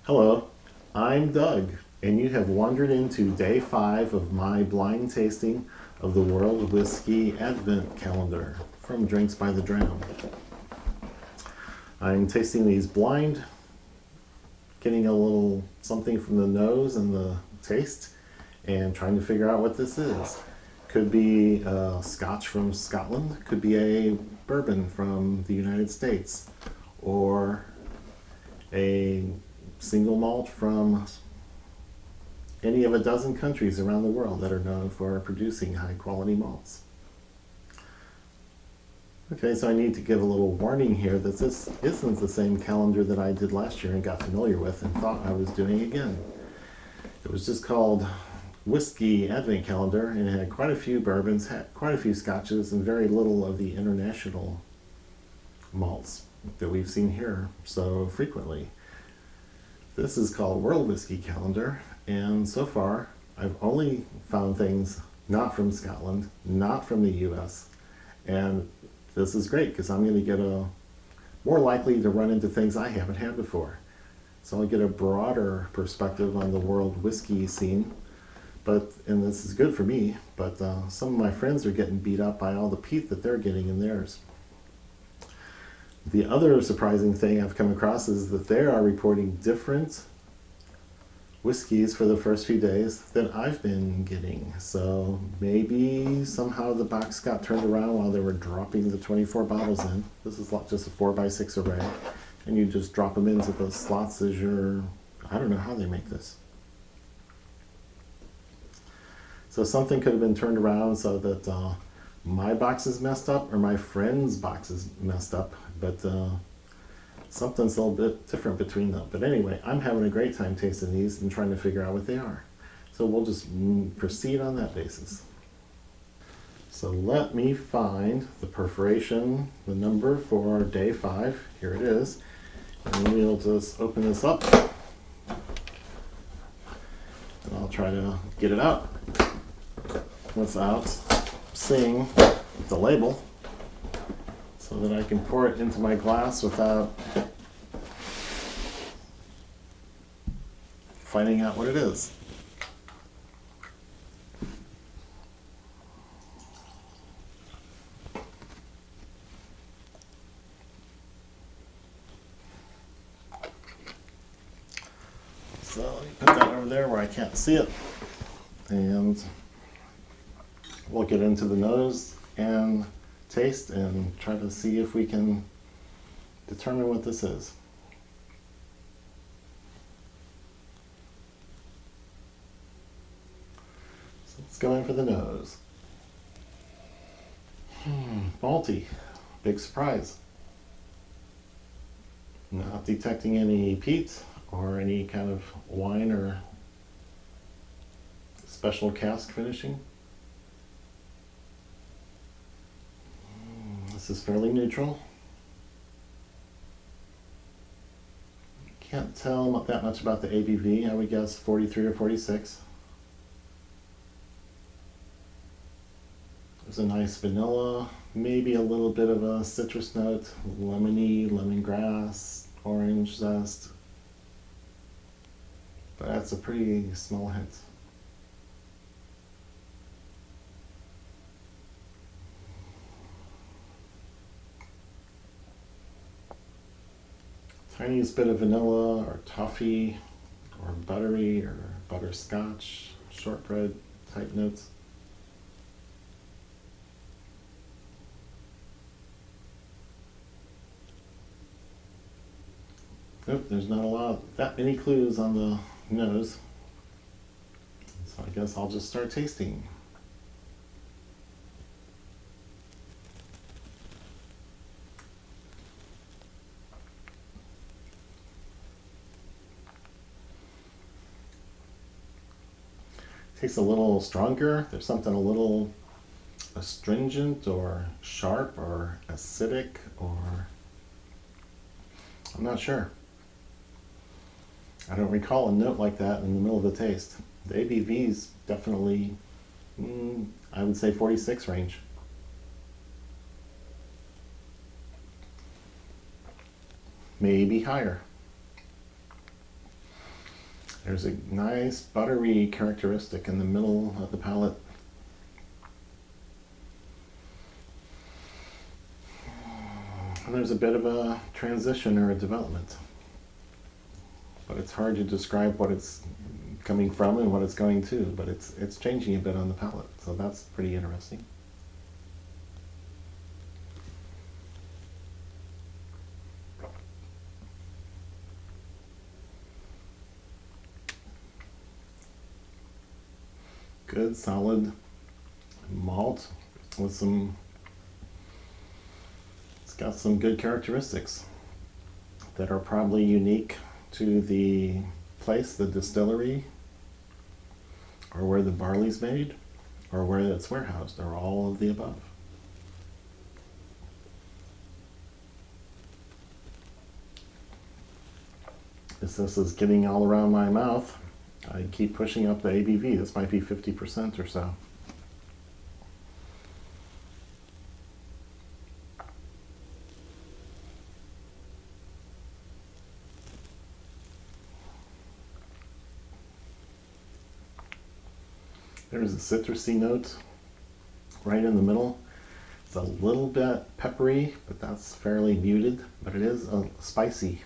Hello, I'm Doug, and you have wandered into day 5 of my blind tasting of the World Whiskey Advent Calendar from Drinks by the Dram. I'm tasting these blind, getting a little something from the nose and the taste, and trying to figure out what this is. Could be a Scotch from Scotland, could be a bourbon from the United States, or a single malt from any of a dozen countries around the world that are known for producing high quality malts. Okay, so I need to give a little warning here that this isn't the same calendar that I did last year and got familiar with and thought I was doing again. It was just called Whiskey Advent Calendar, and it had quite a few bourbons, had quite a few scotches, and very little of the international malts that we've seen here so frequently. This is called World Whiskey Calendar, and so far I've only found things not from Scotland, not from the US, and this is great because I'm going to get more likely to run into things I haven't had before. So I'll get a broader perspective on the world whiskey scene, and this is good for me, but some of my friends are getting beat up by all the peat that they're getting in theirs. The other surprising thing I've come across is that they are reporting different whiskeys for the first few days than I've been getting. So maybe somehow the box got turned around while they were dropping the 24 bottles in. This is just a 4x6 array, and you just drop them into the slots as I don't know how they make this. So something could have been turned around so that my box is messed up or my friend's box is messed up, but something's a little bit different between them. But anyway, I'm having a great time tasting these and trying to figure out what they are. So we'll just proceed on that basis. So let me find the perforation, the number for day 5. Here it is. And we'll just open this up. And I'll try to get it out without seeing the label so that I can pour it into my glass without finding out what it is. So you put that over there where I can't see it, and we'll get into the nose and taste and try to see if we can determine what this is. So let's go in for the nose. Malty. Big surprise. Not detecting any peat or any kind of wine or special cask finishing. This is fairly neutral. Can't tell that much about the ABV. I would guess 43 or 46. There's a nice vanilla, maybe a little bit of a citrus note, lemony, lemongrass, orange zest. But that's a pretty small hint. Tiniest bit of vanilla or toffee or buttery or butterscotch, shortbread type notes. Nope, there's not that many clues on the nose. So I guess I'll just start tasting. Tastes a little stronger. There's something a little astringent or sharp or acidic, or I'm not sure. I don't recall a note like that in the middle of the taste. The ABV is definitely, I would say 46 range. Maybe higher. There's a nice buttery characteristic in the middle of the palate. And there's a bit of a transition or a development. But it's hard to describe what it's coming from and what it's going to, but it's changing a bit on the palate, so that's pretty interesting. Good solid malt with it's got some good characteristics that are probably unique to the place, the distillery, or where the barley's made, or where it's warehoused, or all of the above. As this is getting all around my mouth, I keep pushing up the ABV. This might be 50% or so. There's a citrusy note right in the middle. It's a little bit peppery, but that's fairly muted. But it is a spicy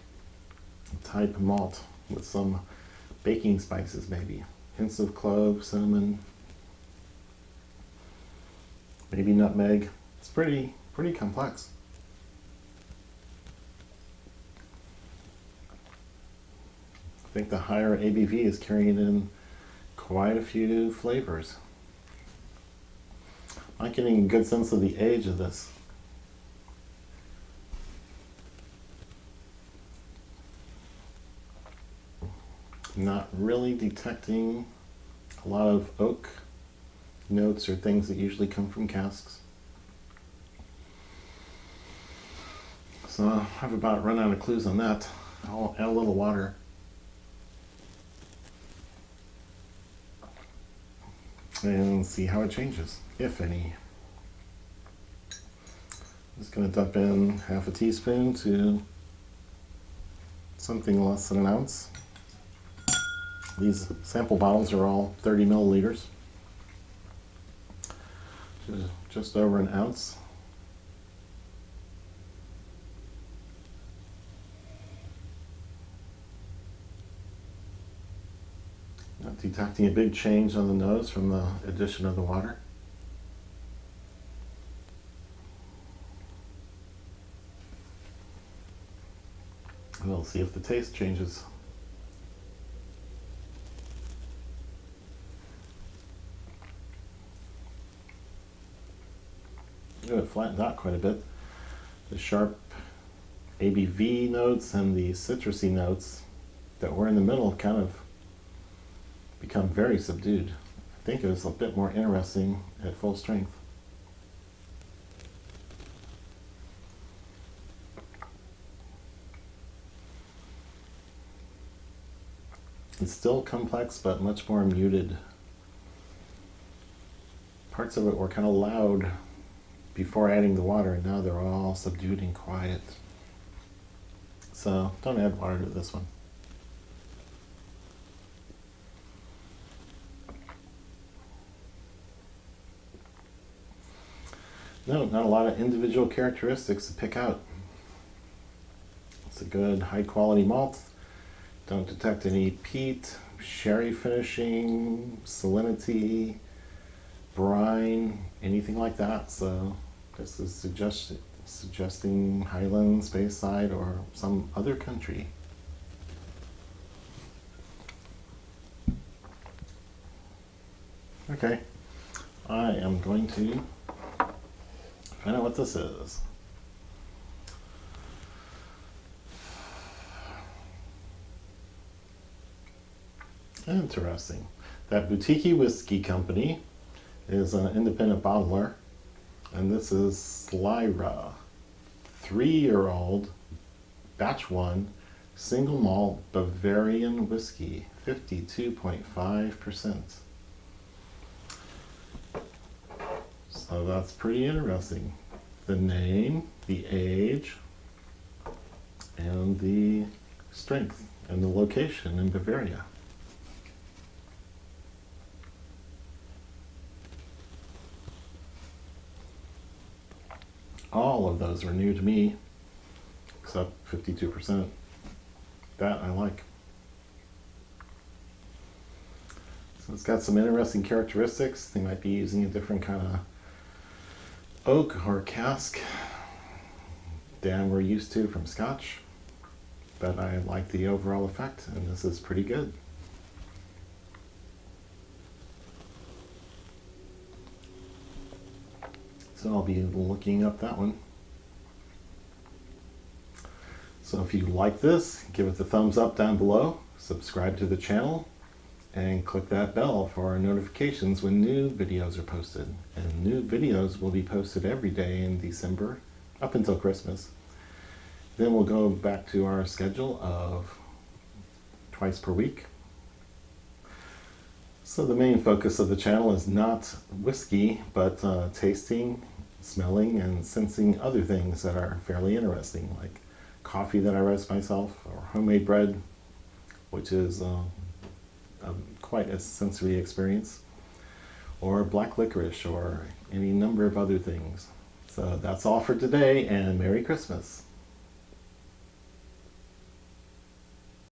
type malt with some baking spices, maybe hints of clove, cinnamon, maybe nutmeg. It's pretty complex. I think the higher ABV is carrying in quite a few flavors. I'm getting a good sense of the age of this. Not really detecting a lot of oak notes or things that usually come from casks. So I've about run out of clues on that. I'll add a little water. And see how it changes, if any. I'm just going to dump in half a teaspoon to something less than an ounce. These sample bottles are all 30 milliliters. Just over an ounce. Not detecting a big change on the nose from the addition of the water. We'll see if the taste changes. It flattened out quite a bit. The sharp ABV notes and the citrusy notes that were in the middle kind of become very subdued. I think it was a bit more interesting at full strength. It's still complex, but much more muted. Parts of it were kind of loud before adding the water, and now they're all subdued and quiet. So don't add water to this one. No, not a lot of individual characteristics to pick out. It's a good high quality malt. Don't detect any peat, sherry finishing, salinity, brine, anything like that. So this is suggesting Highlands, Bayside, or some other country. Okay, I am going to find out what this is. Interesting. That Boutique-y Whisky Company is an independent bottler, and this is Slyrs 3-year-old batch 1 single malt Bavarian whiskey, 52.5%. So that's pretty interesting. The name, the age, and the strength, and the location in Bavaria. All of those were new to me, except 52%. That I like. So it's got some interesting characteristics. They might be using a different kind of oak or cask than we're used to from Scotch, but I like the overall effect, and this is pretty good. So I'll be looking up that one. So if you like this, give it the thumbs up down below, subscribe to the channel, and click that bell for notifications when new videos are posted. And new videos will be posted every day in December up until Christmas. Then we'll go back to our schedule of twice per week. So the main focus of the channel is not whiskey, but tasting, smelling, and sensing other things that are fairly interesting, like coffee that I roast myself, or homemade bread, which is quite a sensory experience, or black licorice, or any number of other things. So that's all for today, and Merry Christmas.